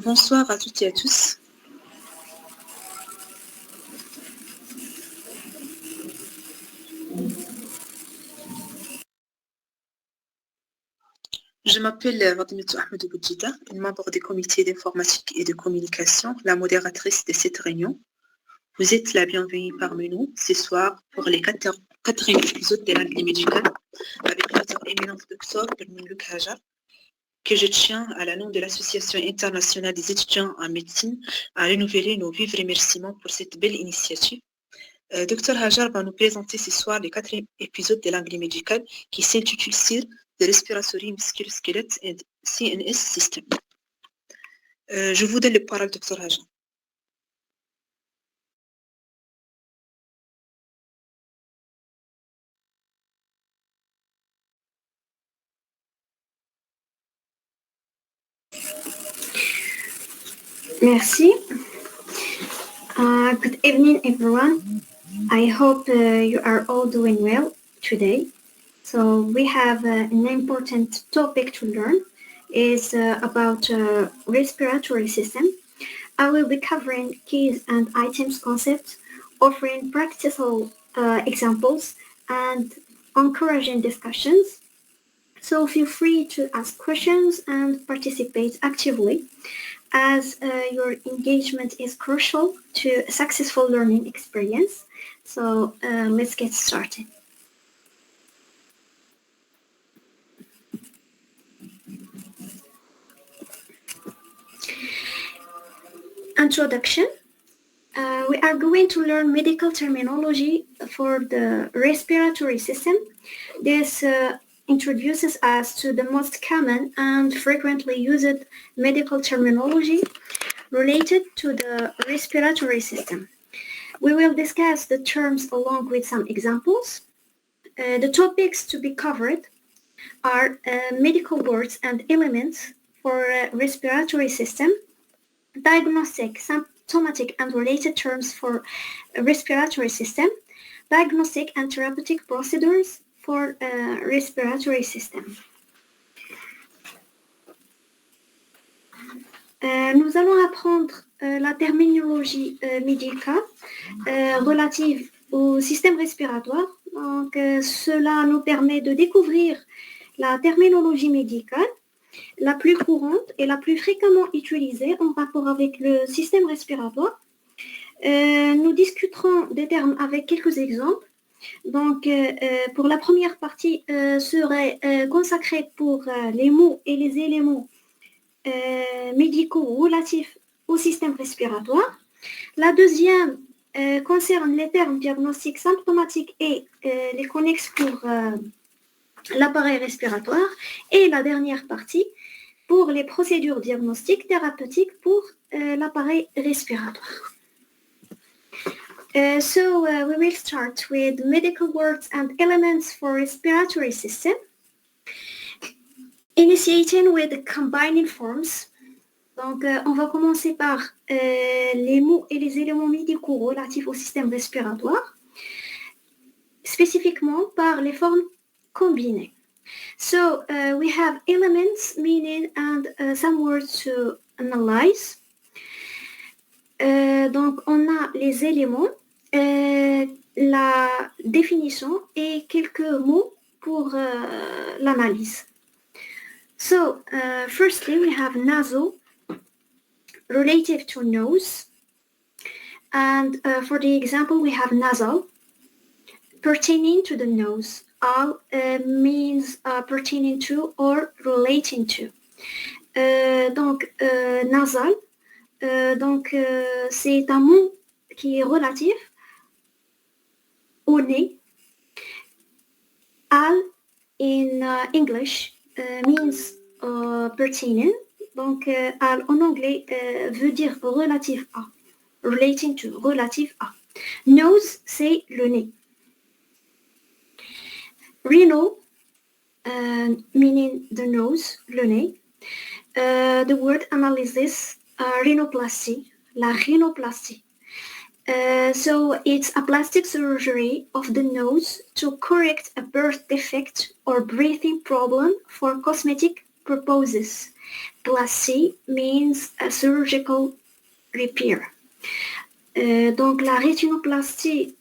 Bonsoir à toutes et à tous. Je m'appelle Fatimatou Ahmedou Boudjida, une membre du comité d'informatique et de communication, la modératrice de cette réunion. Vous êtes la bienvenue parmi nous ce soir pour les quatrième épisode de l'anglais médical avec notre éminent docteur Belmounlouk Hajar, que je tiens à la nom de l'Association internationale des étudiants en médecine à renouveler nos vifs remerciements pour cette belle initiative. Dr Hajar va nous présenter ce soir le quatrième épisode de l'anglais médical qui s'intitule SIR, The Respiratory Musculoskeletal and CNS System. Je vous donne la parole, Dr Hajar. Merci. Good evening, everyone. I hope you are all doing well today. So we have an important topic to learn. It's about respiratory system. I will be covering keys and items concepts, offering practical examples and encouraging discussions. So feel free to ask questions and participate actively, as your engagement is crucial to a successful learning experience. So let's get started. Introduction. We are going to learn medical terminology for the respiratory system. This introduces us to the most common and frequently used medical terminology related to the respiratory system. We will discuss the terms along with some examples. The topics to be covered are medical words and elements for respiratory system, diagnostic, symptomatic and related terms for respiratory system, diagnostic and therapeutic procedures for respiratory system. Nous allons apprendre la terminologie médicale relative au système respiratoire. Donc, cela nous permet de découvrir la terminologie médicale la plus courante et la plus fréquemment utilisée en rapport avec le système respiratoire. Nous discuterons des termes avec quelques exemples. Donc, pour la première partie serait consacrée pour les mots et les éléments médicaux relatifs au système respiratoire. La deuxième concerne les termes diagnostiques symptomatiques et les connexes pour l'appareil respiratoire. Et la dernière partie pour les procédures diagnostiques thérapeutiques pour l'appareil respiratoire. So we will start with medical words and elements for respiratory system, initiating with combining forms. Donc, on va commencer par les mots et les éléments médicaux relatifs au système respiratoire, spécifiquement par les formes combinées. So, we have elements, meaning, and some words to analyze. Donc, on a les éléments, la définition et quelques mots pour l'analyse. So, firstly, we have nasal, relative to nose. And for the example, we have nasal, pertaining to the nose. Al means pertaining to or relating to. Donc, nasal, c'est un mot qui est relatif au nez. Al in English means pertaining. Donc, al en anglais veut dire relatif à. Relating to, relatif à. Nose, c'est le nez. Rhino, meaning the nose, le nez. The word analysis, rhinoplasty, la rhinoplasty. So it's a plastic surgery of the nose to correct a birth defect or breathing problem for cosmetic purposes. Plastie means a surgical repair. Donc la rhinoplastie,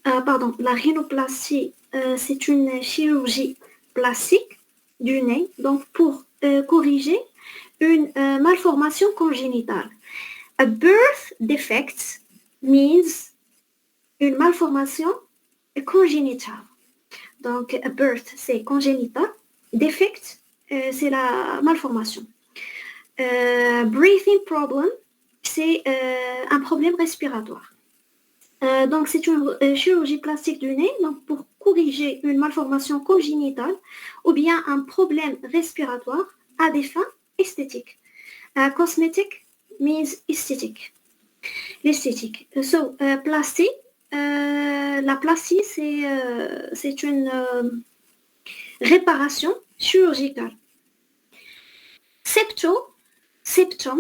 c'est une chirurgie plastique du nez, donc pour corriger une malformation congénitale. A birth defect means une malformation congénitale. Donc a birth c'est congénital, defect c'est la malformation. Breathing problem c'est un problème respiratoire. Donc c'est une chirurgie plastique du nez, donc pour corriger une malformation congénitale ou bien un problème respiratoire à des fins esthétiques. Cosmetic means aesthetic. L'esthétique. So plastie, la plastie c'est une réparation chirurgicale. Septum.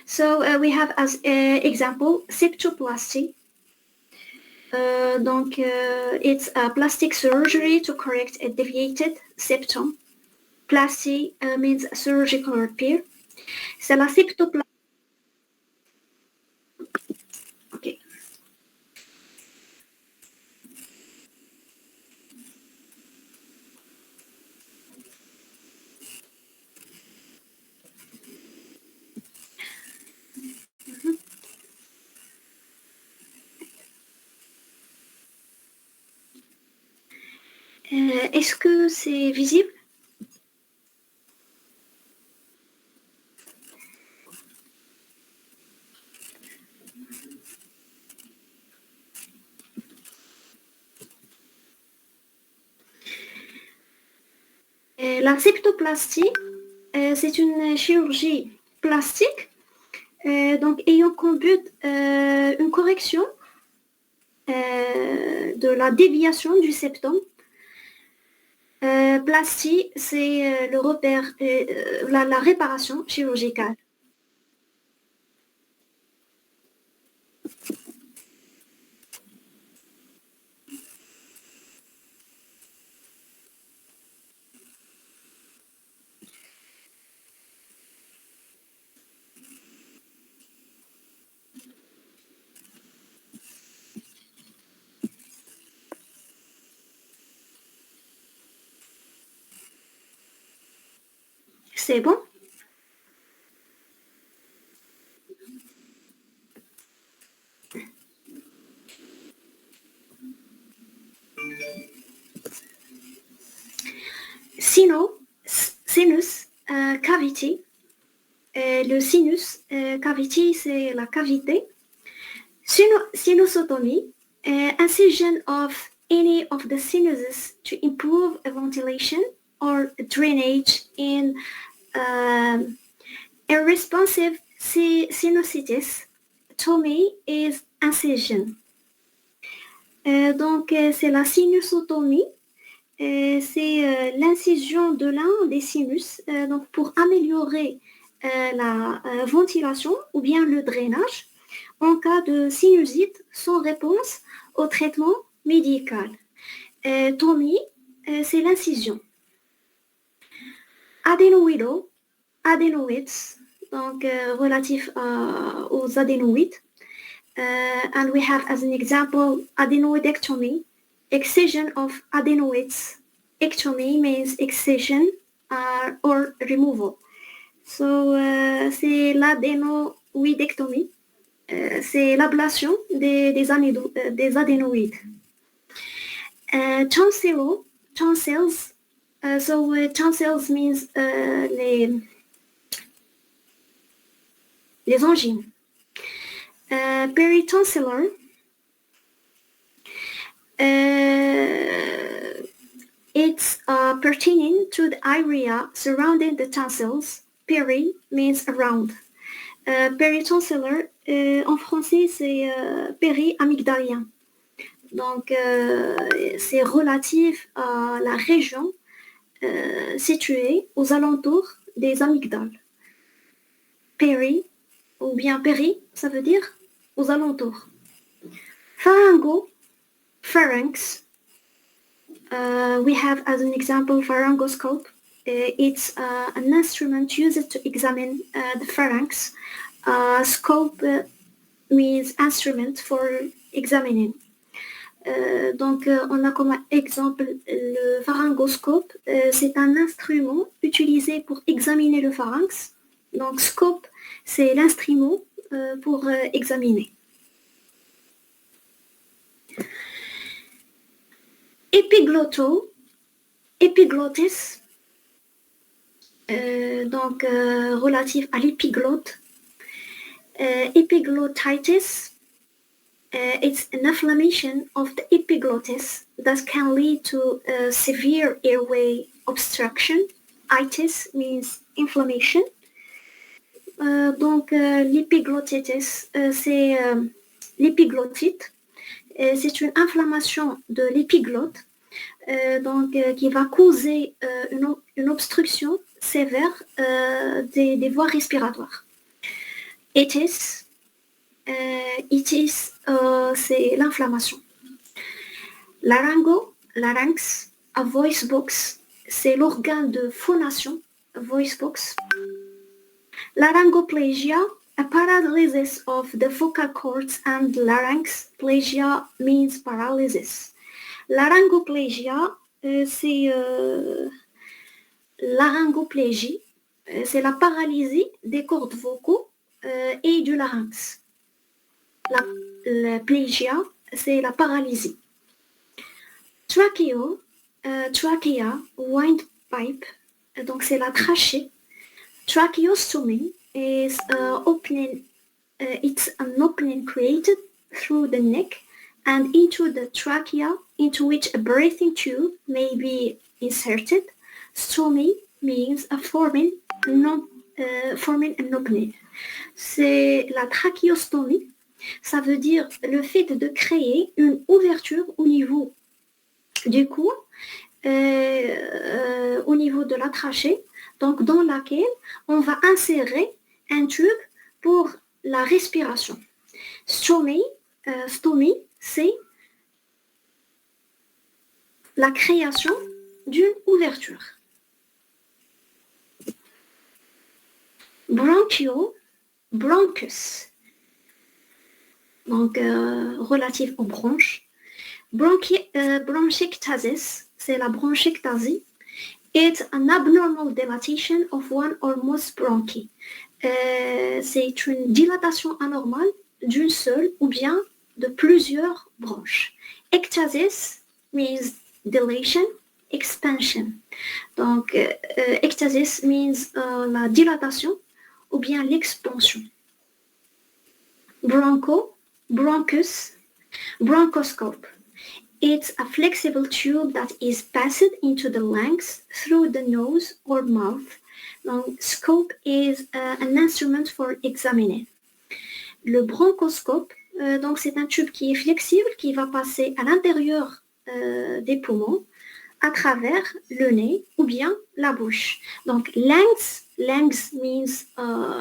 So we have as example septoplasty. Donc it's a plastic surgery to correct a deviated septum. Plasty means surgical repair. C'est la septoplastie. Okay. Est-ce que c'est visible? La septoplastie, c'est une chirurgie plastique donc ayant comme but une correction de la déviation du septum. Plastie, c'est le repère, la réparation chirurgicale. C'est bon? Sinus, cavity. Le sinus, cavity, c'est la cavité. Sinusotomie, incision of any of the sinuses to improve ventilation or drainage in irresponsive sinusitis. Tomie is incision. Donc, c'est la sinusotomie. C'est l'incision de l'un des sinus donc pour améliorer la ventilation ou bien le drainage en cas de sinusite sans réponse au traitement médical. Tomie, c'est l'incision. Adenoïdes, donc relatif aux adénoïdes. And we have as an example adenoidectomy, excision of adenoids. Ectomy means excision or removal. So c'est l'adénoïdectomie. C'est l'ablation des adénoïdes. Tonsils. So tonsils means les angines. Peritonsillar. It's pertaining to the area surrounding the tonsils. Peri means around. Peritonsillar, en français, c'est péri-amygdalien. Donc, c'est relatif à la région située aux alentours des amygdales. Peri, ou bien péri, ça veut dire aux alentours. Pharynx. We have as an example pharyngoscope. it's an instrument used to examine the pharynx. Scope means instrument for examining. Donc, on a comme exemple le pharyngoscope. C'est un instrument utilisé pour examiner le pharynx. Donc, scope, c'est l'instrument pour examiner. Épiglottis, donc relatif à l'épiglotte. Epiglottitis, it's an inflammation of the epiglottis that can lead to severe airway obstruction. Itis means inflammation. Donc l'épiglottitis, c'est l'épiglottite. C'est une inflammation de l'épiglotte qui va causer une obstruction sévère des voies respiratoires. Itis, c'est l'inflammation. Larynx, a voice box, c'est l'organe de phonation, voice box. Laryngoplegia, a paralysis of the vocal cords and larynx. Plegia means paralysis. Laryngoplegia, c'est laryngoplégie, c'est la paralysie des cordes vocaux et du larynx. La plégia, c'est la paralysie. Trachea, windpipe, donc c'est la trachée. Tracheostomy is it's an opening created through the neck and into the trachea, into which a breathing tube may be inserted. Stomy means forming an opening. C'est la trachéostomie. Ça veut dire le fait de créer une ouverture au niveau du cou, au niveau de la trachée, donc dans laquelle on va insérer un tube pour la respiration. Stomy, c'est la création d'une ouverture. Bronchus, donc relatif aux bronches. Bronchiectasis, c'est la bronchiectasie. It's an abnormal dilatation of one or most bronchi. C'est une dilatation anormale d'une seule ou bien de plusieurs branches. Ectasis means dilation, expansion. Donc, ectasis means la dilatation ou bien l'expansion. Bronchus, bronchoscope. It's a flexible tube that is passed into the lungs through the nose or mouth. Donc, scope is an instrument for examining. Le bronchoscope, donc c'est un tube qui est flexible, qui va passer à l'intérieur des poumons, à travers le nez ou bien la bouche. Donc, lungs means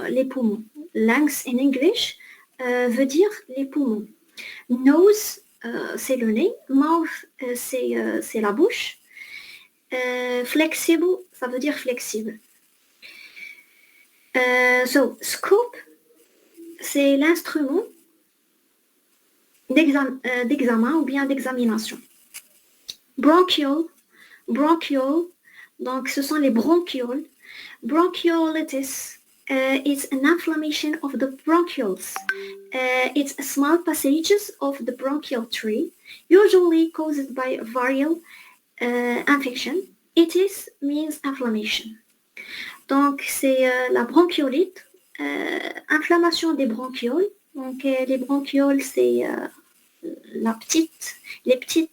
les poumons. Lungs in English veut dire les poumons. Nose, c'est le nez. Mouth, c'est la bouche. Flexible, ça veut dire flexible. So, scope, c'est l'instrument d'examen ou bien d'examination. Bronchiole, donc ce sont les bronchioles. Bronchiolitis is an inflammation of the bronchioles. It's small passages of the bronchial tree, usually caused by a viral infection. Itis means inflammation. Donc c'est la bronchiolite, inflammation des bronchioles. Donc les bronchioles, c'est les petites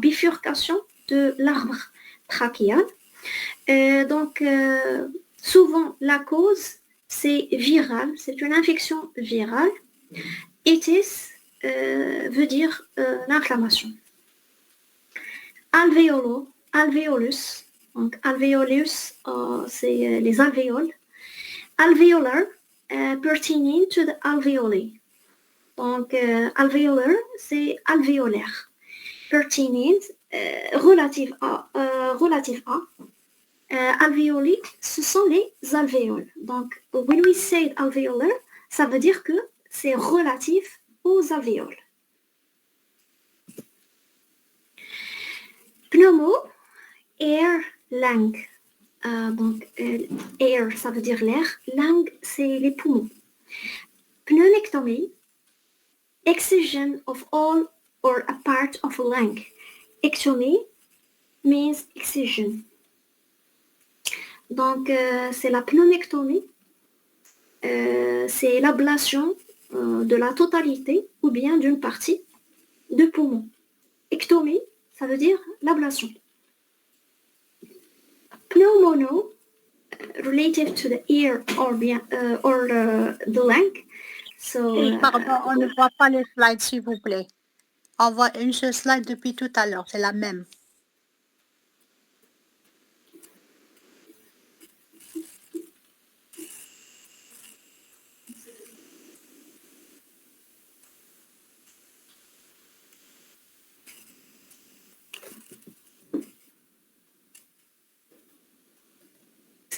bifurcations de l'arbre trachéal. Donc souvent la cause c'est viral, c'est une infection virale. Itis veut dire l'inflammation. Alvéolus, donc alvéolus, c'est les alvéoles. Alveolar, pertaining to the alveoli. Donc alvéolaire, c'est alvéolaire. Pertinent, relatif à. alvéoli, ce sont les alvéoles. Donc, when we say alvéolaire, ça veut dire que c'est relatif aux alvéoles. Pneumo, air, langue. Donc, air, ça veut dire l'air. Langue, c'est les poumons. Pneumectomie, excision of all or a part of a lung. Ectomy means excision. Donc, c'est la pneumectomie. C'est l'ablation de la totalité ou bien d'une partie de poumon. Ectomie, ça veut dire l'ablation. Pneumono, relative to the ear or the lung. So, pardon, on ne voit pas les slides, s'il vous plaît. On voit une seule slide depuis tout à l'heure, c'est la même.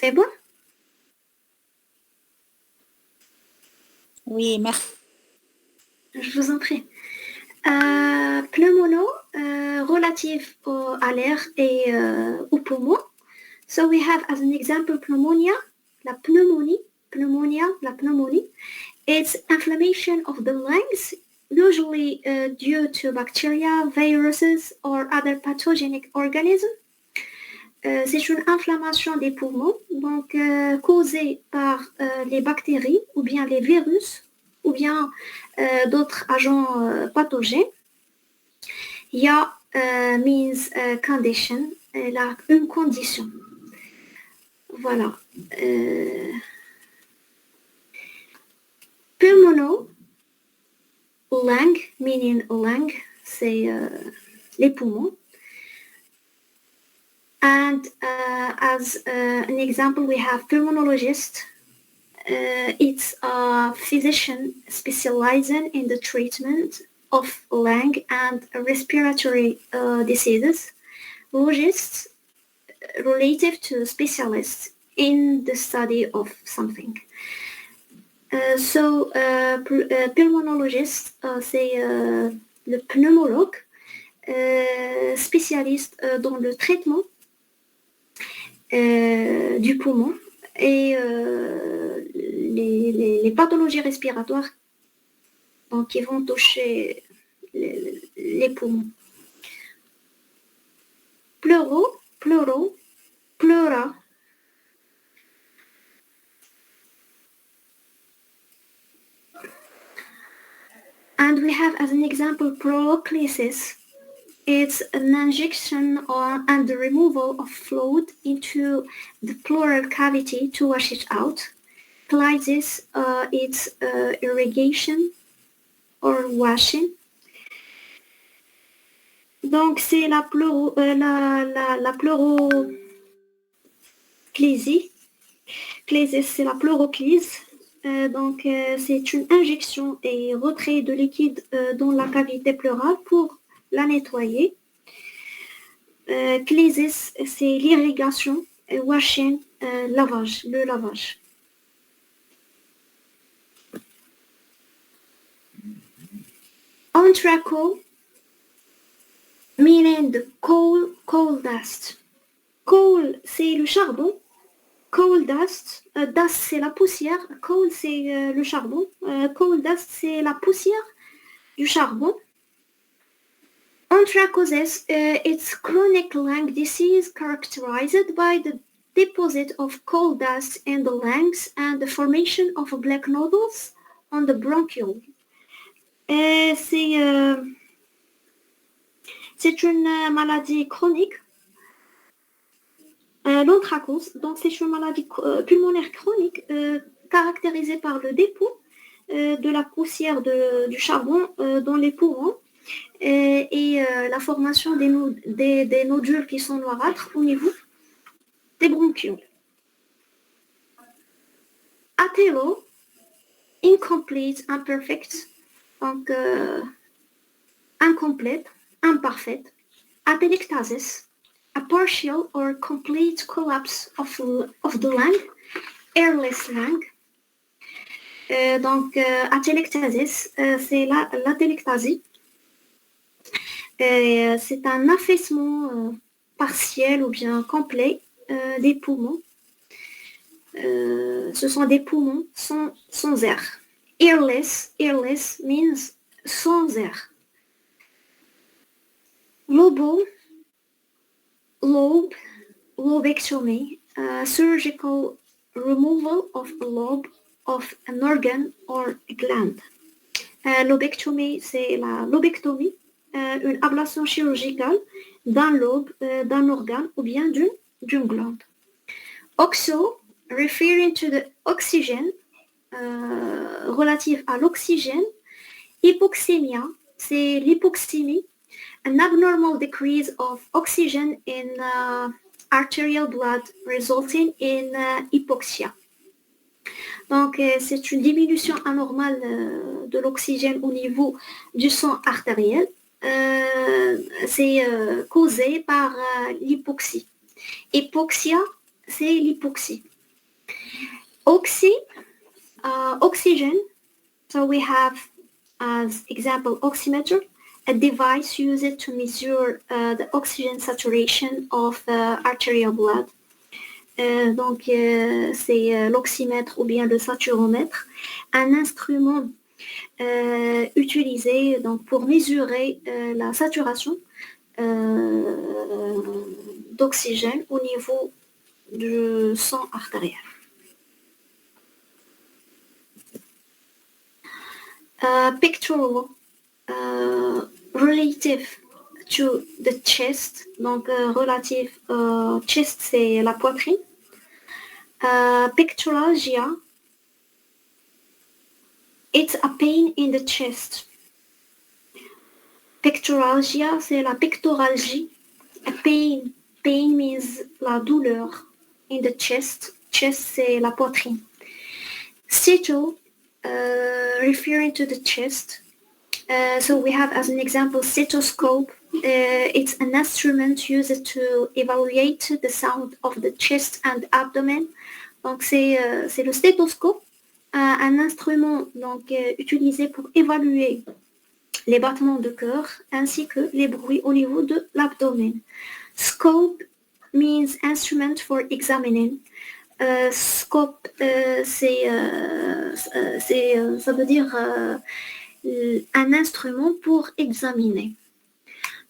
c'est bon? Oui, merci. Je vous en prie. Pneumono, relative à l'air et aux poumons. So we have as an example pneumonia, la pneumonie. It's inflammation of the lungs, usually due to bacteria, viruses, or other pathogenic organisms. C'est une inflammation des poumons, donc causée par les bactéries ou bien les virus ou bien d'autres agents pathogènes. Ya means condition, une condition. Voilà. Pulmono, lung, meaning lung, c'est les poumons. And as an example, we have pulmonologist. It's a physician specializing in the treatment of lung and respiratory diseases. Logist, relative to specialists in the study of something. Pulmonologist, c'est le pneumologue, spécialiste dans le traitement du poumon et les pathologies respiratoires donc, qui vont toucher les poumons. Pleura. And we have as an example pleuroclysis. It's an injection and the removal of fluid into the pleural cavity to wash it out. Clysis, it's irrigation or washing. Donc c'est la pleuroclysie. Clysis, c'est la pleuroclyse. Donc c'est une injection et retrait de liquide dans la cavité pleurale pour la nettoyer. Clysis, c'est l'irrigation, washing, le lavage. Anthraco, meaning the coal dust. Coal, c'est le charbon. Coal dust, dust c'est la poussière. Coal c'est le charbon. Coal dust c'est la poussière du charbon. Anthracosis, it's chronic lung disease characterized by the deposit of coal dust in the lungs and the formation of black nodules on the bronchiole. C'est une maladie chronique. L'anthracose, donc c'est une maladie pulmonaire chronique caractérisée par le dépôt de la poussière du charbon dans les poumons et la formation des nodules qui sont noirâtres au niveau des bronchioles. Athélo, incomplete, imperfect, donc incomplète, imparfaite. Atelectasis, a partial or complete collapse of the lung, airless lung. Donc, atelectasis, c'est l'atelectasie. C'est un affaissement partiel ou bien complet des poumons. Ce sont des poumons sans air. Airless means sans air. Lobectomy, surgical removal of a lobe of an organ or a gland. Lobectomie, c'est la lobectomie, une ablation chirurgicale d'un lobe, d'un organe ou bien d'une glande. Oxo, referring to the oxygen, relative à l'oxygène. Hypoxemia, c'est l'hypoxémie, an abnormal decrease of oxygen in arterial blood resulting in hypoxia. Donc, c'est une diminution anormale de l'oxygène au niveau du sang artériel. C'est causé par l'hypoxie. Hypoxia, c'est l'hypoxie. Oxygen. So we have, as example, oximeter, a device used to measure the oxygen saturation of arterial blood. Donc, c'est l'oxymètre ou bien le saturomètre, un instrument utilisé donc, pour mesurer la saturation d'oxygène au niveau du sang artériel. Pectoral, relative to the chest, donc relative chest, c'est la poitrine. Pectoralgia, it's a pain in the chest. Pectoralgia, c'est la pectoralgie. A pain means la douleur in the chest. Chest, c'est la poitrine. Ceto, referring to the chest. So we have as an example stethoscope. It's an instrument used to evaluate the sound of the chest and abdomen. Donc c'est le stéthoscope, un instrument donc utilisé pour évaluer les battements de cœur ainsi que les bruits au niveau de l'abdomen. Scope means instrument for examining. Scope, ça veut dire un instrument pour examiner.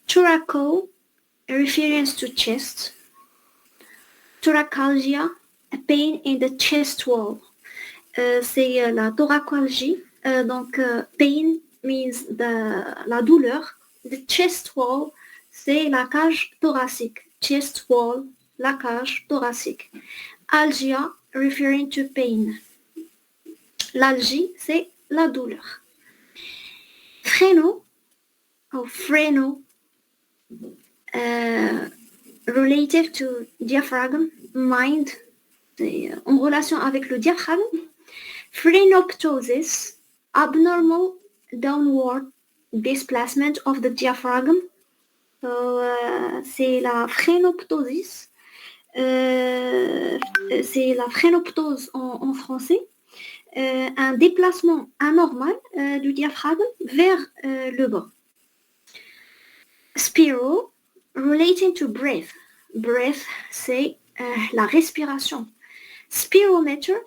Thoraco, reference to chest. Thoracalgia, a pain in the chest wall. C'est la thoracalgie. Donc, pain means la douleur. The chest wall, c'est la cage thoracique. Chest wall, la cage thoracique. Algia, referring to pain. L'algie, c'est la douleur. Freno, relative to diaphragm, mind, en relation avec le diaphragme. Phrenoptosis, abnormal downward displacement of the diaphragm. C'est la phrénoptosis. C'est la phrénoptose en français. Un déplacement anormal du diaphragme vers le bas. Spiro, relating to breath. Breath, c'est la respiration. Spirometer,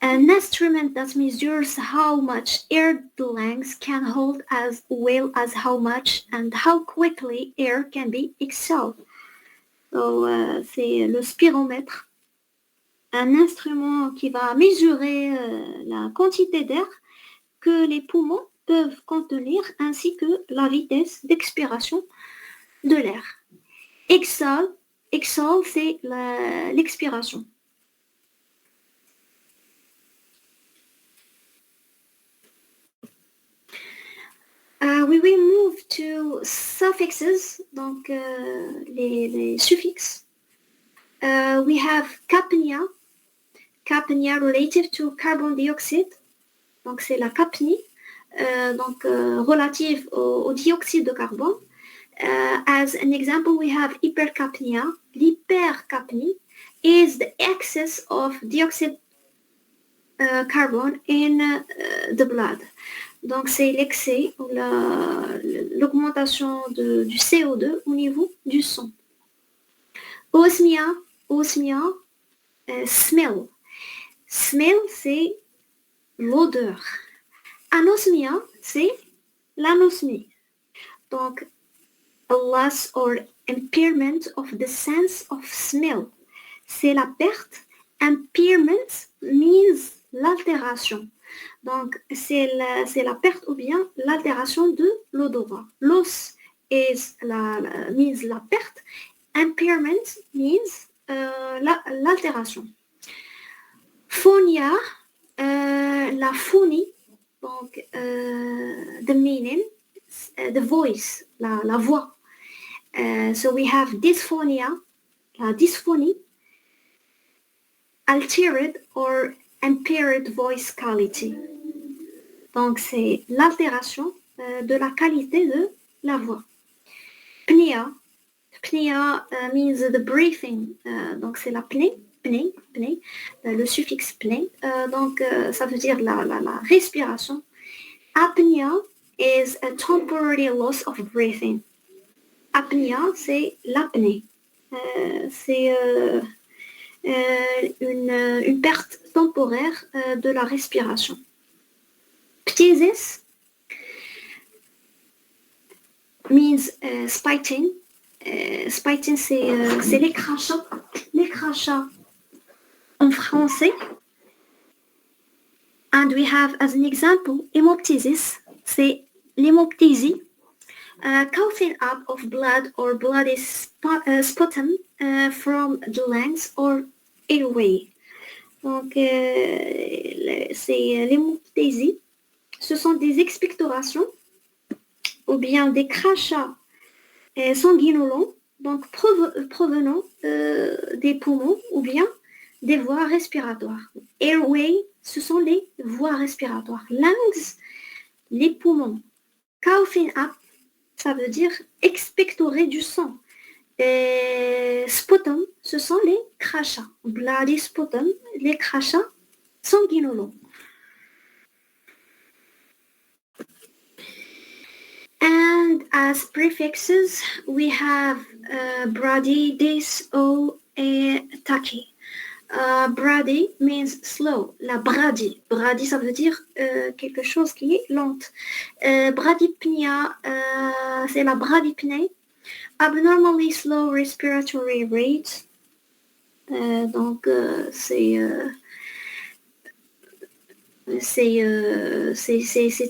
an instrument that measures how much air the lungs can hold as well as how much and how quickly air can be exhaled. So, c'est le spiromètre, un instrument qui va mesurer la quantité d'air que les poumons peuvent contenir ainsi que la vitesse d'expiration de l'air. Exhale, c'est l'expiration. We will move to suffixes, donc les suffixes. We have capnia relative to carbon dioxide, donc c'est la capnie, donc relative au dioxyde de carbone. As an example, we have hypercapnia. L'hypercapnie is the excess of dioxide carbone in the blood. Donc, c'est l'excès ou l'augmentation du CO2 au niveau du sang. Osmia, smell. Smell, c'est l'odeur. Anosmia, c'est l'anosmie. Donc, a loss or impairment of the sense of smell. C'est la perte. Impairment means l'altération. Donc, c'est la perte ou bien l'altération de l'odorat. Loss means la perte. Impairment means l'altération. Phonia, la phonie, donc the meaning, the voice, la voix. So we have dysphonia, la dysphonie, altered or impaired voice quality. Donc, c'est l'altération de la qualité de la voix. Pnea means the breathing. Donc, c'est la pnée, le suffixe pnée. Donc, ça veut dire la respiration. Apnea is a temporary loss of breathing. Apnea, c'est l'apnée. C'est une perte temporaire de la respiration. Phthisis means spiting. Spiting, c'est les crachats. Les crachats en français. And we have as an example, hemoptysis, c'est l'hémoptysie. Coughing up of blood or bloody sputum from the lungs or airway. Donc, c'est l'hémoptysie. Ce sont des expectorations ou bien des crachats sanguinolents, donc provenant des poumons ou bien des voies respiratoires. Airway, ce sont les voies respiratoires. Lungs, les poumons. Coughing up, ça veut dire expectorer du sang. Sputum, ce sont les crachats. Bloody sputum, les crachats sanguinolents. And as prefixes, we have brady, dis, o, et tachy. Brady means slow. La brady. Brady, ça veut dire quelque chose qui est lente. Bradypnea, c'est la bradypnée. Abnormally slow respiratory rate. Donc, c'est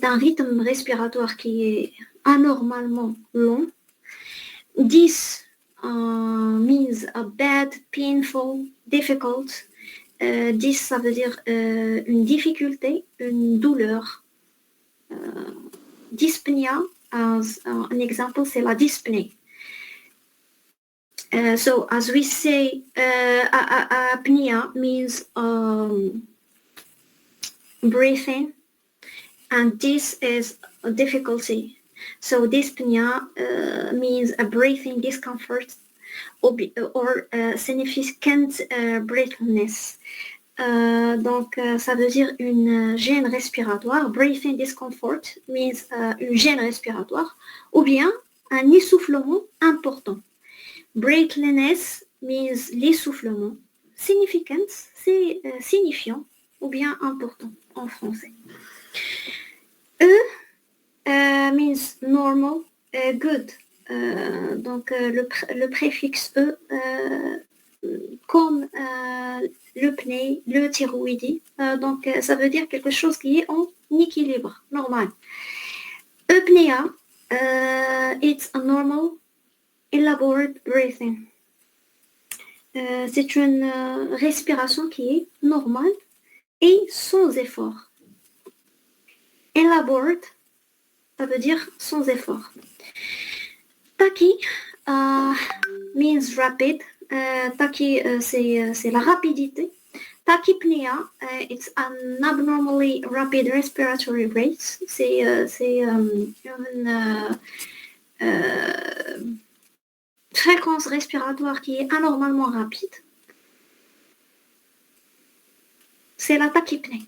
un rythme respiratoire qui est anormalement long. Dis means a bad, painful, difficult. Dis, ça veut dire une difficulté, une douleur. Dyspnea, as an example, c'est la dyspnée. So, as we say, apnea means breathing, and this is a difficulty. So dyspnea means a breathing discomfort or significant breathlessness. Donc, ça veut dire une gêne respiratoire. Breathing discomfort means une gêne respiratoire ou bien un essoufflement important. Breathlessness means l'essoufflement. Significant, c'est signifiant ou bien important en français. Means normal, good. Donc le préfixe E, comme le pneu, le thyroïdie. Donc ça veut dire quelque chose qui est en équilibre, normal. Eupnea, it's a normal, elaborate breathing. C'est une respiration qui est normale et sans effort. Elaborate, ça veut dire sans effort. Tachy means rapid. Tachy, c'est la rapidité. Tachypnea, it's an abnormally rapid respiratory rate. C'est une fréquence respiratoire qui est anormalement rapide, c'est la tachypnée.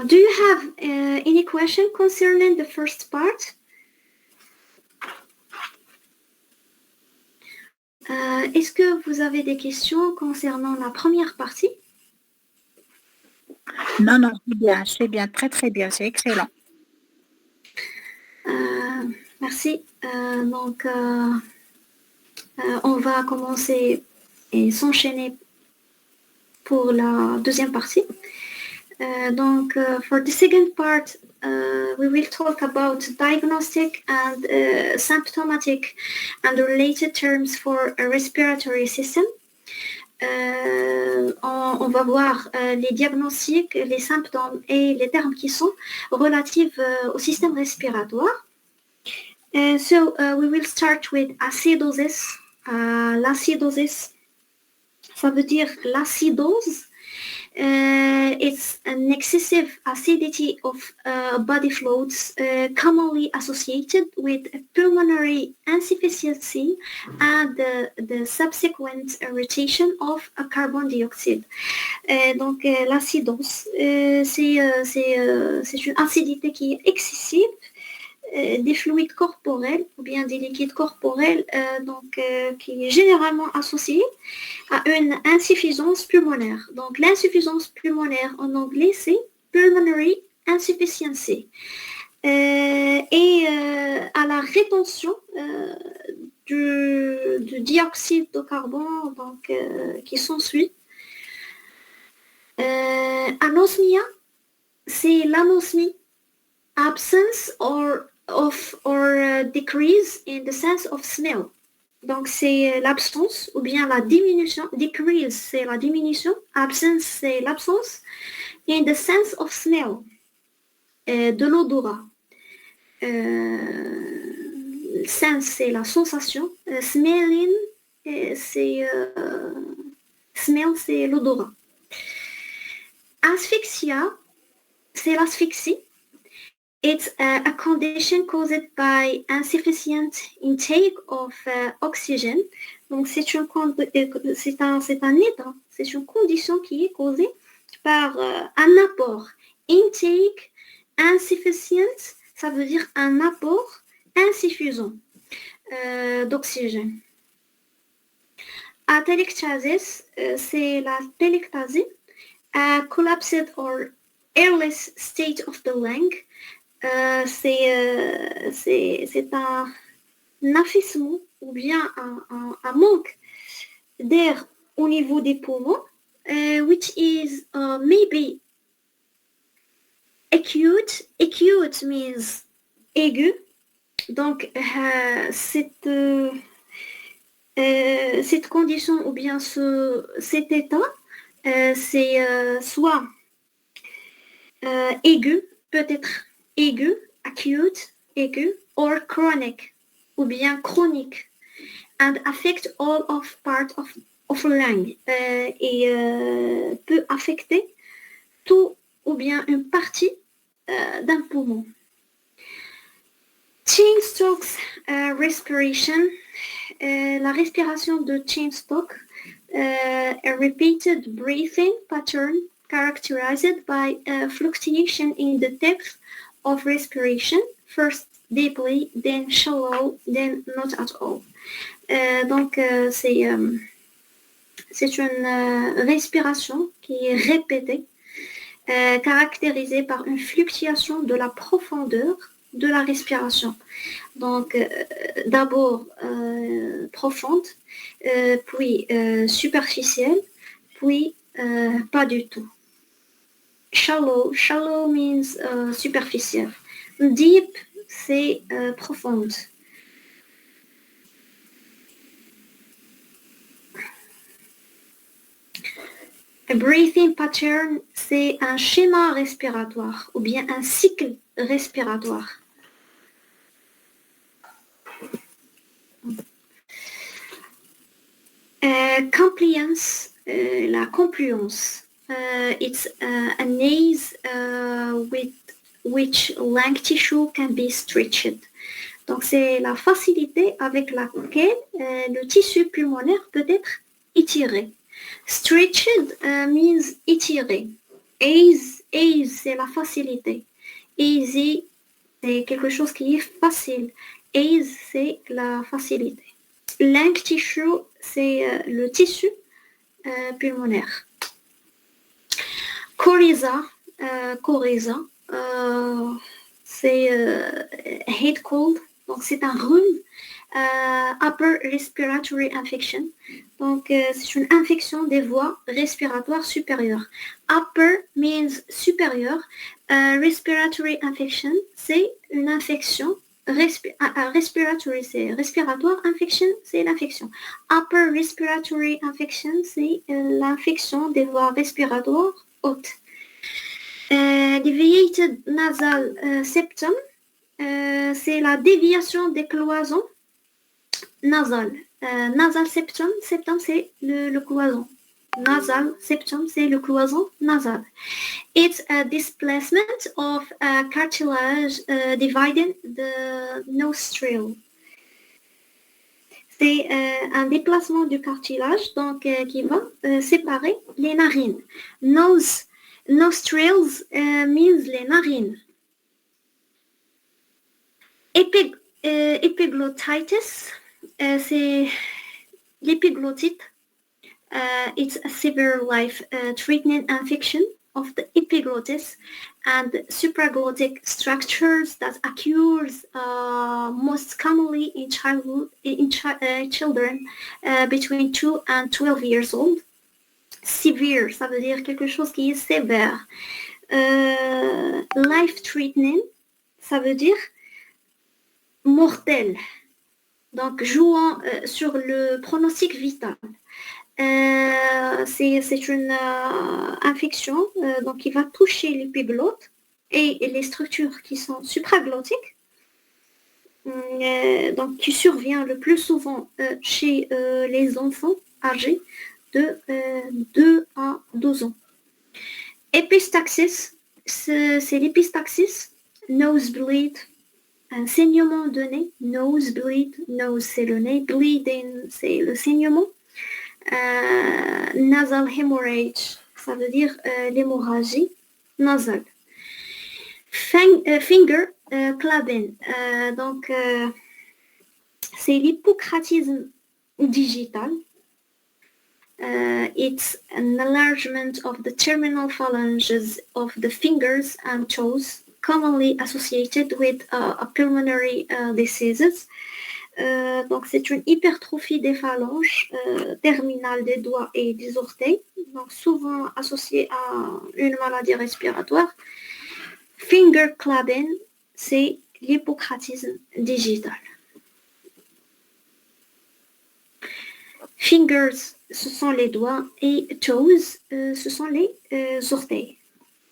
Do you have any question concerning the first part? Est-ce que vous avez des questions concernant la première partie? Non, non, c'est bien, très très bien, c'est excellent. Merci. Donc, on va commencer et s'enchaîner pour la deuxième partie. Donc, for the second part, we will talk about diagnostic and symptomatic and related terms for a respiratory system. On va voir les diagnostics, les symptômes et les termes qui sont relatifs au système respiratoire. So we will start with acidosis. L'acidosis, ça veut dire l'acidose. It's an excessive acidity of body fluids commonly associated with pulmonary insufficiency and the subsequent irritation of carbon dioxide. Donc l'acidose, c'est une acidité qui est excessive des fluides corporels ou bien des liquides corporels qui est généralement associé à une insuffisance pulmonaire. Donc l'insuffisance pulmonaire en anglais c'est pulmonary insufficiency et à la rétention du dioxyde de carbone qui s'ensuit. Anosmia, c'est l'anosmie, absence or decrease in the sense of smell. Donc c'est l'absence ou bien la diminution. Decrease c'est la diminution, absence c'est l'absence, in the sense of smell, de l'odorat. Sense c'est la sensation, smelling c'est smell c'est l'odorat. Asphyxia c'est l'asphyxie. It's a condition caused by insufficient intake of oxygen. Donc c'est un état, c'est une condition qui est causée par un apport. Intake, insufficient, ça veut dire un apport insuffisant d'oxygène. Atelectasis, c'est la télectasie, a collapsed or airless state of the lung. C'est un affaissement ou bien un manque d'air au niveau des poumons, which is maybe acute. Acute means aigu. Donc cette condition ou bien cet état, c'est soit aigu, peut-être aigu, acute, aigu, or chronic, ou bien chronique, and affect all of part of lung, et peut affecter tout ou bien une partie d'un poumon. Cheyne-Stokes respiration, la respiration de Cheyne-Stokes, a repeated breathing pattern characterized by a fluctuation in the depth of respiration, first deeply, then shallow, then not at all. Donc c'est une respiration qui est répétée, caractérisée par une fluctuation de la profondeur de la respiration. Donc d'abord profonde, puis superficielle, puis pas du tout. Shallow means superficiel. Deep, c'est profonde. A breathing pattern, c'est un schéma respiratoire ou bien un cycle respiratoire. Compliance, la compluence. it's a naze with which lung tissue can be stretched. Donc, c'est la facilité avec laquelle le tissu pulmonaire peut être étiré. Stretched means étiré. Ease, c'est la facilité. Easy, c'est quelque chose qui est facile. Ease, c'est la facilité. Lung tissue, c'est le tissu pulmonaire. Coryza, c'est head cold, donc c'est un rhume. Upper respiratory infection, donc c'est une infection des voies respiratoires supérieures. Upper means supérieur. Respiratory infection, c'est une infection. Respiratory, c'est respiratoire. Infection, c'est l'infection. Upper respiratory infection, c'est l'infection des voies respiratoires hautes. Deviated nasal septum, c'est la déviation des cloisons nasales. Nasal septum, c'est le cloison. Nasal septum, c'est le cloison nasal. It's a displacement of cartilage dividing the nostril. C'est un déplacement du cartilage donc, qui va séparer les narines. Nostrils means les narines. Epiglottitis, c'est l'épiglottite. It's a severe life-threatening infection of the epiglottis and supraglottic structures that occurs most commonly in childhood in children between 2 and 12 years old. Severe, ça veut dire quelque chose qui est sévère. Life-threatening, ça veut dire mortel. Donc, jouant sur le pronostic vital. C'est une infection donc, qui va toucher l'épiglotte et les structures qui sont supraglottiques, donc qui survient le plus souvent chez les enfants âgés de 2 à 12 ans. Épistaxis, c'est l'épistaxis, nosebleed, un saignement de nez, nosebleed, nose c'est le nez, bleeding c'est le saignement. Nasal hemorrhage, ça veut dire l'hémorragie nasale. Finger clubbing, donc c'est l'hypocratisme digital. It's an enlargement of the terminal phalanges of the fingers and toes, commonly associated with pulmonary diseases. Donc c'est une hypertrophie des phalanges terminales des doigts et des orteils, donc souvent associée à une maladie respiratoire. Finger clubbing, c'est l'hypocratisme digital. Fingers, ce sont les doigts, et toes, ce sont les orteils.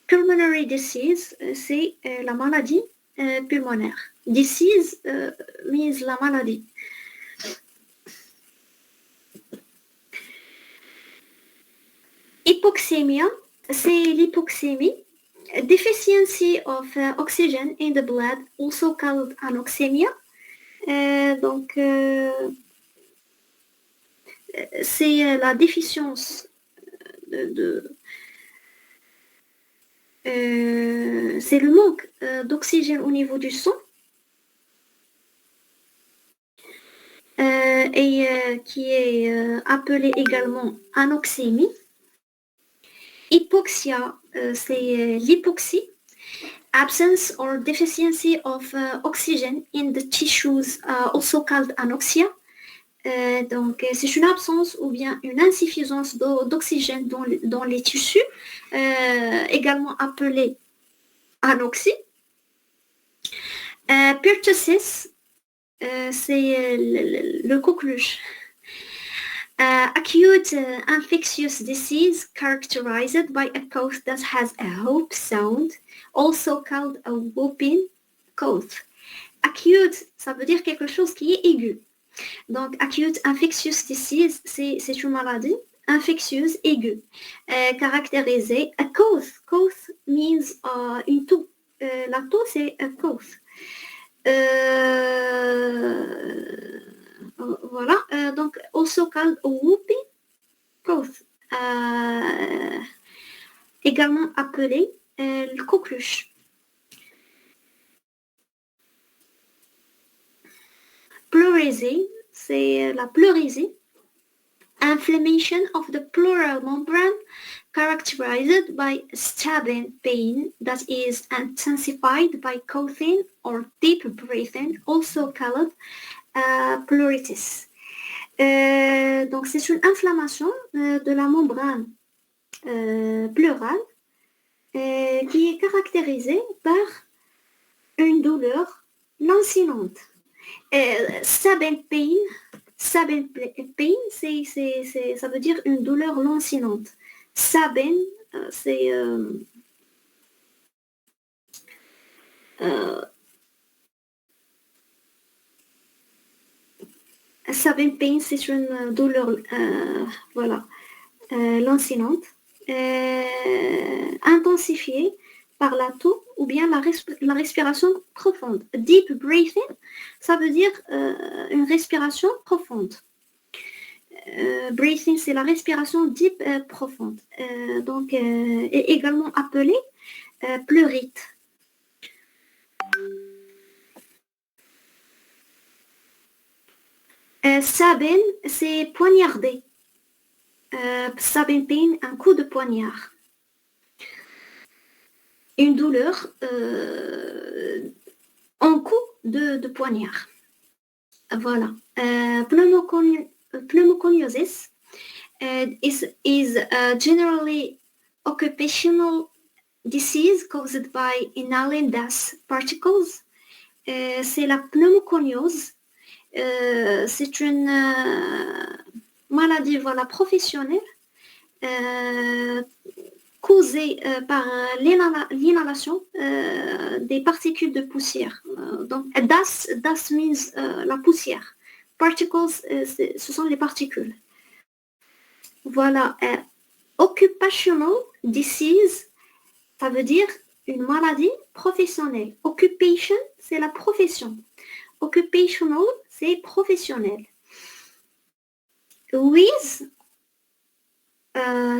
Pulmonary disease, c'est la maladie pulmonaire. Disease means la maladie. Hypoxemia, c'est l'hypoxémie. Deficiency of oxygen in the blood, also called anoxemia. Donc, c'est la déficience c'est le manque d'oxygène au niveau du sang et qui est appelé également anoxémie. Hypoxia, c'est l'hypoxie. Absence or deficiency of oxygen in the tissues, also called anoxia. Donc, c'est une absence ou bien une insuffisance d'oxygène dans les tissus, également appelée anoxie. Pertussis, c'est le coqueluche. Acute infectious disease characterized by a cough that has a whoop sound, also called a whooping cough. Acute, ça veut dire quelque chose qui est aigu. Donc, acute infectious disease, c'est une maladie infectieuse aiguë, caractérisée. A cause means une toux. La toux, c'est a cause. Voilà, donc also called whooping cough, également appelé le coqueluche. Pleurésie, c'est la pleurésie. Inflammation of the pleural membrane characterized by stabbing pain that is intensified by coughing or deep breathing, also called pleuritis. Donc c'est une inflammation de la membrane pleurale qui est caractérisée par une douleur lancinante. Stabbing pain, ça veut dire une douleur lancinante. Stabbing, c'est stabbing pain, c'est une douleur lancinante, intensifiée par la toux ou bien la respiration profonde. Deep breathing, ça veut dire une respiration profonde. Breathing, c'est la respiration deep profonde. Donc, est également appelée pleurite. Stabbing, c'est poignarder. Stabbing pain, un coup de poignard. Une douleur en coup de poignard. Voilà. Pneumoconiosis is generally occupational disease caused by inhaling dust particles. C'est la pneumoconiose. C'est une maladie professionnelle causée par l'inhalation des particules de poussière. Donc, dust means la poussière. Particles, ce sont les particules. Voilà. Occupational disease, ça veut dire une maladie professionnelle. Occupation, c'est la profession. Occupational, c'est professionnel. Wheeze,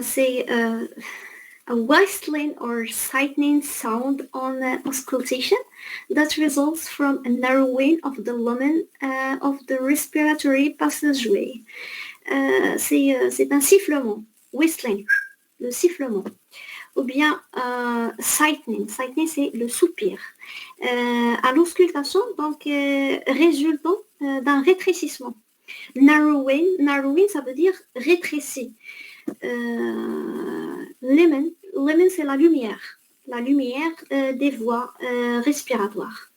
c'est a whistling or sickening sound on auscultation that results from a narrowing of the lumen of the respiratory passageway. C'est un sifflement, whistling, le sifflement. Ou bien sickening, c'est le soupir. À l'auscultation, donc résultant d'un rétrécissement. Narrowing, ça veut dire rétréci. Lumen, c'est la lumière des voies respiratoires.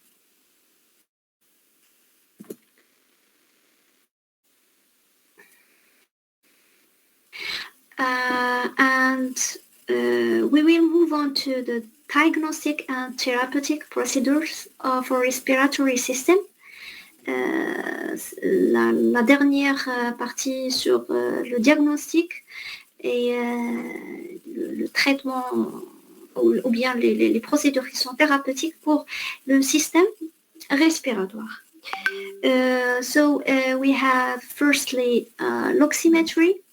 We will move on to the diagnostic and therapeutic procedures for respiratory system. La dernière partie sur le diagnostic et le traitement ou bien les procédures qui sont thérapeutiques pour le système respiratoire. So we have firstly l'oxymetry.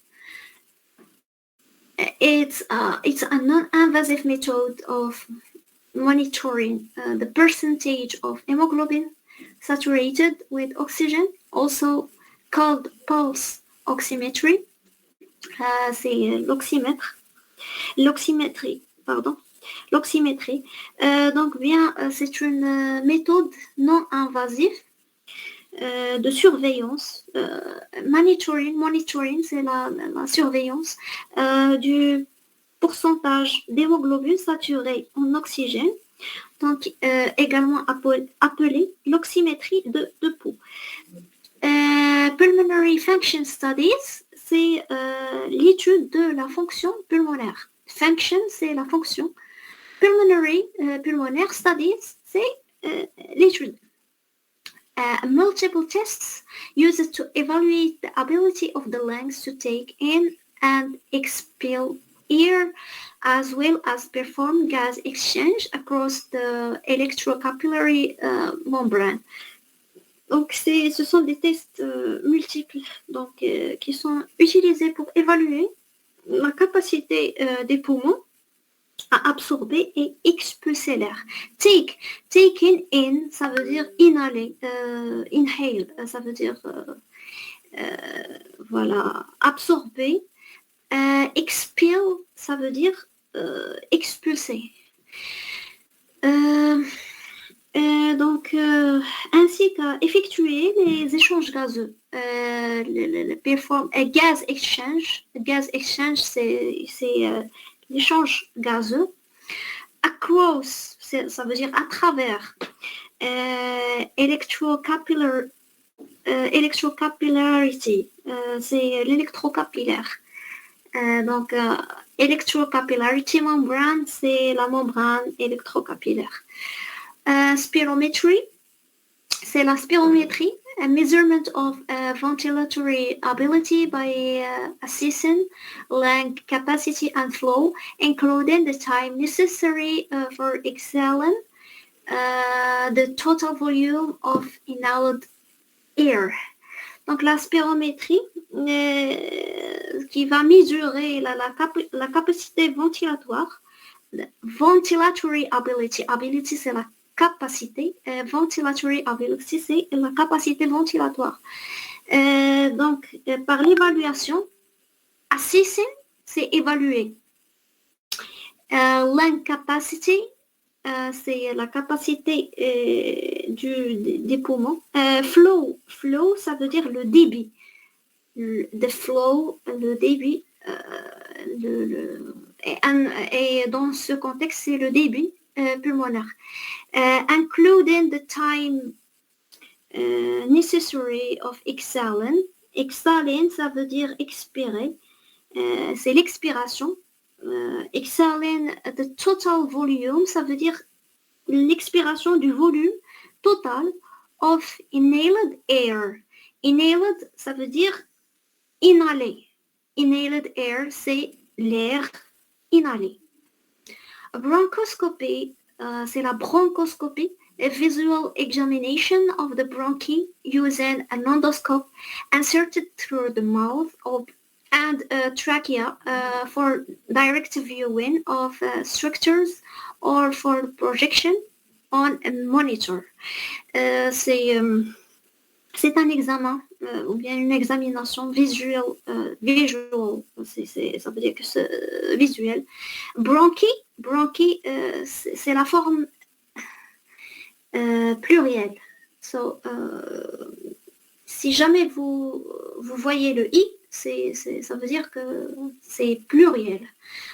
It's a non-invasive method of monitoring the percentage of hemoglobin saturated with oxygen, also called pulse oximetry. C'est l'oxymétrie. Donc bien, c'est une méthode non invasive de surveillance. Monitoring, c'est la surveillance du pourcentage d'hémoglobine saturée en oxygène, donc également appelée l'oxymétrie de pouls. Pulmonary function studies, c'est l'étude de la fonction pulmonaire. Function, c'est la fonction. Pulmonaire studies, c'est l'étude. Multiple tests used to evaluate the ability of the lungs to take in and expel air, as well as perform gas exchange across the electrocapillary membrane. Donc, ce sont des tests multiples qui sont utilisés pour évaluer la capacité des poumons à absorber et expulser l'air. Taken in, ça veut dire inhaler. Inhale, ça veut dire absorber. Expel, ça veut dire expulser. Ainsi qu'à effectuer les échanges gazeux. Perform a gas exchange. Gas exchange, c'est l'échange gazeux. Across, ça veut dire à travers. Electrocapillarity, c'est l'électrocapillaire. Electrocapillarity membrane, c'est la membrane électrocapillaire. Spirometry, c'est la spirométrie, a measurement of ventilatory ability by assessing lung capacity and flow, including the time necessary for exhaling the total volume of inhaled air. Donc la spirométrie qui va mesurer la capacité ventilatoire. Ventilatory ability. Ability, c'est la capacité. Ventilatory ability, c'est la capacité ventilatoire. Par l'évaluation, assessing, c'est évaluer. Lung capacity, c'est la capacité des poumons. Flow, ça veut dire le débit. The flow, le débit. Et dans ce contexte, c'est le débit pulmonaire. Including the time necessary of exhaling. Exhaling, ça veut dire expirer. C'est l'expiration. Exhaling the total volume, ça veut dire l'expiration du volume total of inhaled air. Inhaled, ça veut dire inhaler. Inhaled air, c'est l'air inhalé. Bronchoscopy, c'est la bronchoscopie, a visual examination of the bronchi using an endoscope inserted through the mouth and trachea for direct viewing of structures or for projection on a monitor. C'est un examen ou bien une examination visuelle, ça veut dire que c'est visuel. Bronchi, c'est la forme plurielle. Si jamais vous voyez le i, ça veut dire que c'est pluriel.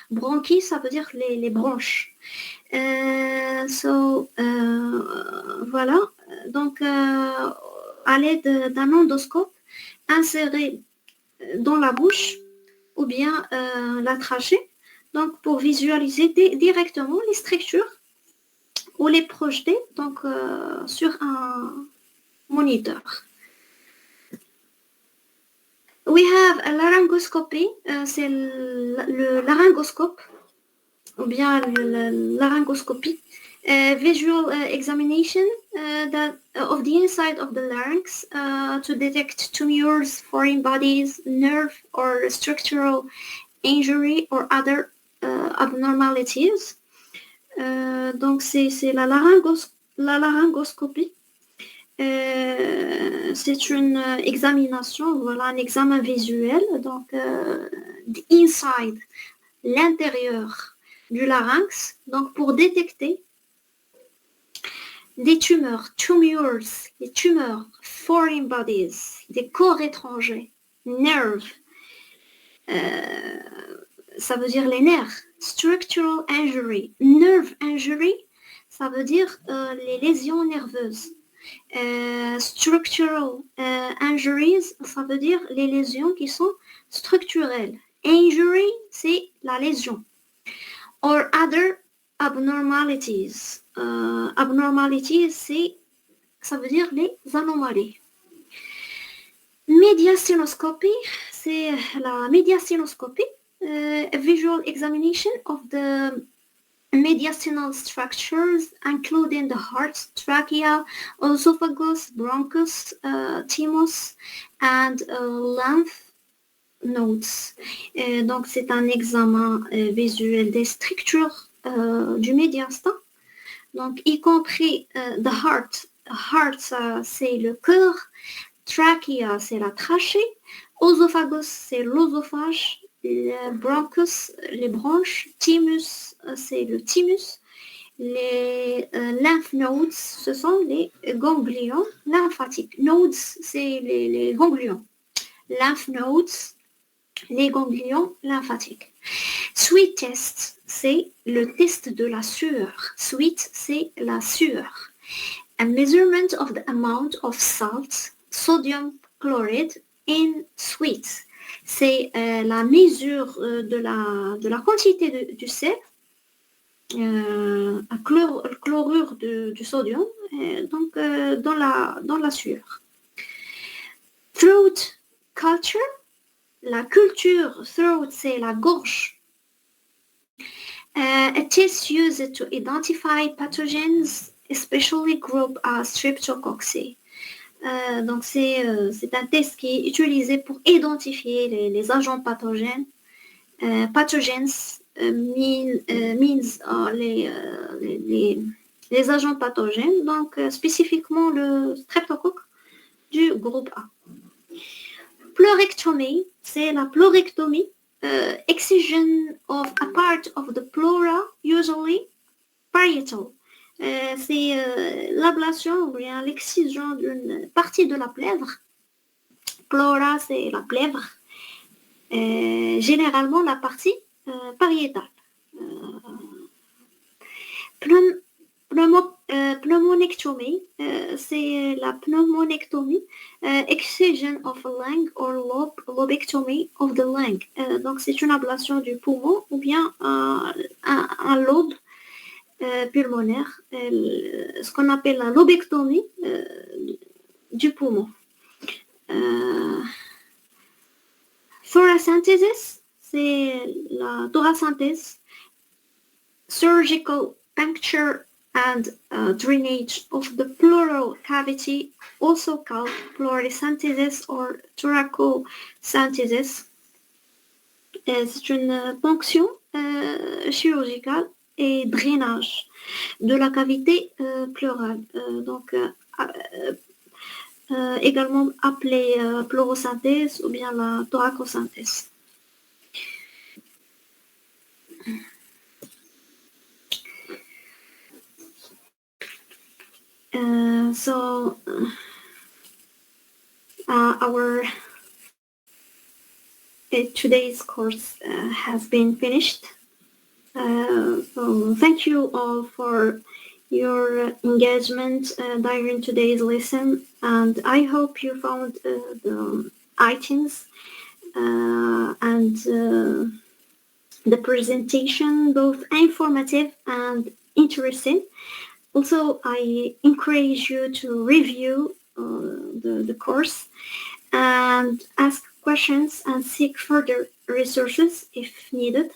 Bronchi, ça veut dire les branches. Voilà. Donc, à l'aide d'un endoscope inséré dans la bouche ou bien la trachée, donc pour visualiser directement les structures ou les projeter donc, sur un moniteur. We have a laryngoscopy, c'est le laryngoscope ou bien la laryngoscopie. Visual examination of the inside of the larynx to detect tumors, foreign bodies, nerve or structural injury or other abnormalities. Donc c'est la laryngoscopie. C'est une examination, voilà, un examen visuel, donc the inside, l'intérieur du larynx, donc pour détecter des tumeurs, les tumeurs, foreign bodies, des corps étrangers, nerves, ça veut dire les nerfs, structural injury, nerve injury, ça veut dire les lésions nerveuses. Structural injuries, ça veut dire les lésions qui sont structurelles. Injury, c'est la lésion. Or other abnormalities. Abnormalities, ça veut dire les anomalies. Mediastinoscopy, c'est la médiastinoscopie, a visual examination of the mediastinal structures, including the heart, trachea, esophagus, bronchus, thymus, and lymph nodes. Donc, c'est un examen visuel des structures du médiastin, donc y compris the heart. Heart, ça, c'est le cœur. Trachea, c'est la trachée. Esophagus, c'est l'œsophage. Le bronchus, les bronches. Thymus, c'est le thymus. Les lymph nodes, ce sont les ganglions lymphatiques. Nodes, c'est les ganglions. Lymph nodes, les ganglions lymphatiques. Sweat test, c'est le test de la sueur. Sweat, c'est la sueur. A measurement of the amount of salt, sodium chloride in sweat. C'est la mesure de la quantité du sel, chlorure du sodium, donc dans la sueur. Throat culture, la culture throat, c'est la gorge. A test used to identify pathogens, especially group Streptococcus. Donc c'est un test qui est utilisé pour identifier les agents pathogènes. Pathogens means les agents pathogènes, donc spécifiquement le streptocoque du groupe A. Pleurectomie, c'est la pleurectomie, excision of a part of the pleura, usually parietal. C'est l'ablation ou bien l'excision d'une partie de la plèvre. Pleura, c'est la plèvre. Généralement la partie pariétale. Pneumonectomie, c'est la pneumonectomie, excision of a lung or lobectomy of the lung. Donc c'est une ablation du poumon ou bien un lobe pulmonaire, ce qu'on appelle la lobectomie du poumon. Thoracentesis, c'est la thoracentèse. Surgical puncture and drainage of the pleural cavity, also called pleurocentesis or thoracocentesis. C'est une ponction chirurgicale et drainage de la cavité pleurale, donc également appelée pleurocenthèse ou bien la thoracocenthèse. Our today's course has been finished. So thank you all for your engagement during today's lesson, and I hope you found the items and the presentation both informative and interesting. Also, I encourage you to review the course and ask questions and seek further resources if needed.